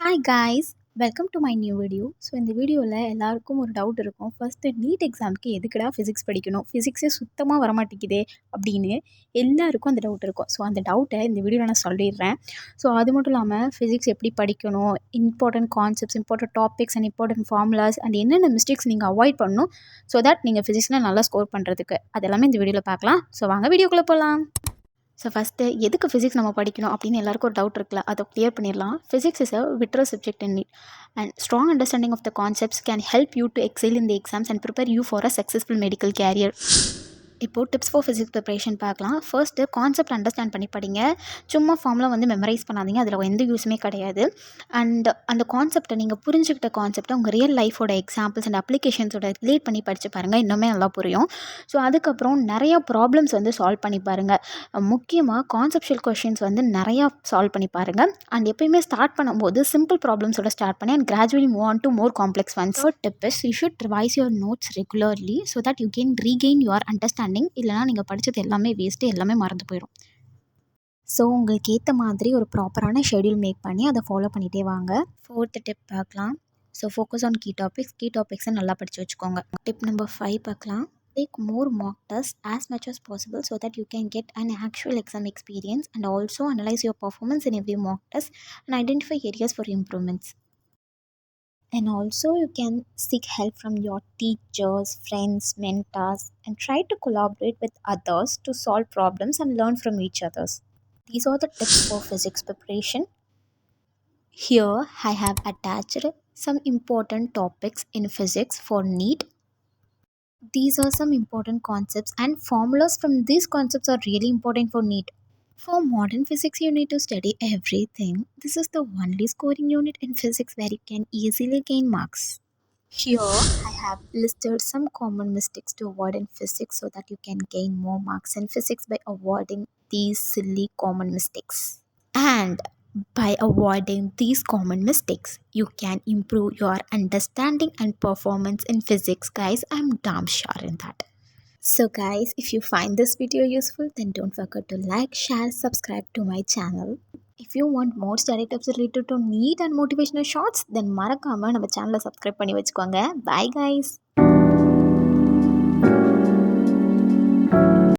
Hi guys, welcome to my new video. So இந்த வீடியோவில் எல்லாருக்கும் ஒரு டவுட் இருக்கும். ஃபஸ்ட்டு நீட் எக்ஸாமுக்கு எதுக்குடா ஃபிசிக்ஸ் படிக்கணும், ஃபிசிக்ஸே சுத்தமாக வரமாட்டேங்குதே அப்படின்னு எல்லாருக்கும் அந்த டவுட் இருக்கும். ஸோ அந்த டவுட்டை இந்த வீடியோவில் நான் சொல்லிடுறேன். ஸோ அது மட்டும் இல்லாமல் ஃபிசிக்ஸ் எப்படி படிக்கணும், important concepts, important topics and important formulas and என்னென்ன மிஸ்டேக்ஸ் நீங்கள் அவாய்ட் பண்ணணும் ஸோ தட் நீங்கள் ஃபிசிக்ஸில் நல்லா ஸ்கோர் பண்ணுறதுக்கு அதெல்லாமே இந்த வீடியோவில் பார்க்கலாம். ஸோ வாங்க வீடியோக்குள்ளே போகலாம். ஸோ ஃபஸ்ட்டு எதுக்கு ஃபிசிக்ஸ் நம்ம படிக்கணும் அப்படின்னு எல்லாருக்கும் ஒரு டவுட் இருக்குல்ல, அதை கிளியர் பண்ணிடலாம். Physics is a vital subject in NEET and strong understanding of the concepts can help you to excel in the exams and prepare you for a successful medical career. இப்போது tips for physics preparation பார்க்கலாம். First concept understand பண்ணி படிங்க. சும்மா formula memorise பண்ணாதீங்க, அதில் எந்த யூஸுமே கிடையாது. And அந்த கான்செப்டை நீங்கள் புரிஞ்சுக்கிட்ட கான்செப்டை உங்கள் ரியல் லைஃபோட எக்ஸாம்பிள்ஸ் அண்ட் அப்ளிகேஷன்ஸோட ரிலேட் பண்ணி படித்து பாருங்கள், இன்னுமே நல்லா புரியும். ஸோ அதுக்கப்புறம் நிறையா ப்ராப்ளம்ஸ் சால்வ் பண்ணி பாருங்கள். முக்கியமாக கான்செப்ஷுவல் கொஷின்ஸ் நிறையா சால்வ் பண்ணி பாருங்கள். அண்ட் எப்பயுமே ஸ்டார்ட் பண்ணும்போது சிம்பிள் ப்ராப்ளம்ஸோட ஸ்டார்ட் பண்ணி and gradually move on to more complex ones. Third tip is you should revise your notes regularly so that you can regain your understanding. இல்லைனா நீங்கள் படித்தது எல்லாமே வேஸ்ட்டு, எல்லாமே மறந்து போயிடும். ஸோ உங்களுக்கு ஏற்ற மாதிரி ஒரு ப்ராப்பரான ஷெடியூல் மேக் பண்ணி அதை ஃபாலோ பண்ணிகிட்டே வாங்க. ஃபோர்த்து டிப் பார்க்கலாம். ஸோ ஃபோக்கஸ் ஆன் கீ டாபிக்ஸை நல்லா படித்து வச்சுக்கோங்க. டிப் நம்பர் 5 பார்க்கலாம். Take more mock tests as much as possible so that you can get an actual exam experience and also analyze your performance in every mock test and identify areas for improvements. And also you can seek help from your teachers, friends, mentors and try to collaborate with others to solve problems and learn from each others. These are the tips for physics preparation. Here I have attached some important topics in physics for NEET. These are some important concepts and formulas from these concepts are really important for NEET. For modern physics, you need to study everything. This is the only scoring unit in physics where you can easily gain marks. Here, I have listed some common mistakes to avoid in physics so that you can gain more marks in physics by avoiding these silly common mistakes. And by avoiding these common mistakes, you can improve your understanding and performance in physics, guys. I'm damn sure in that. So guys, if you find this video useful, then don't forget to like, share, subscribe to my channel. If you want more study tips related to NEET and motivational shorts, then மறக்காம நம்ம சேனலை subscribe பண்ணி வச்சுக்கோங்க. Bye guys.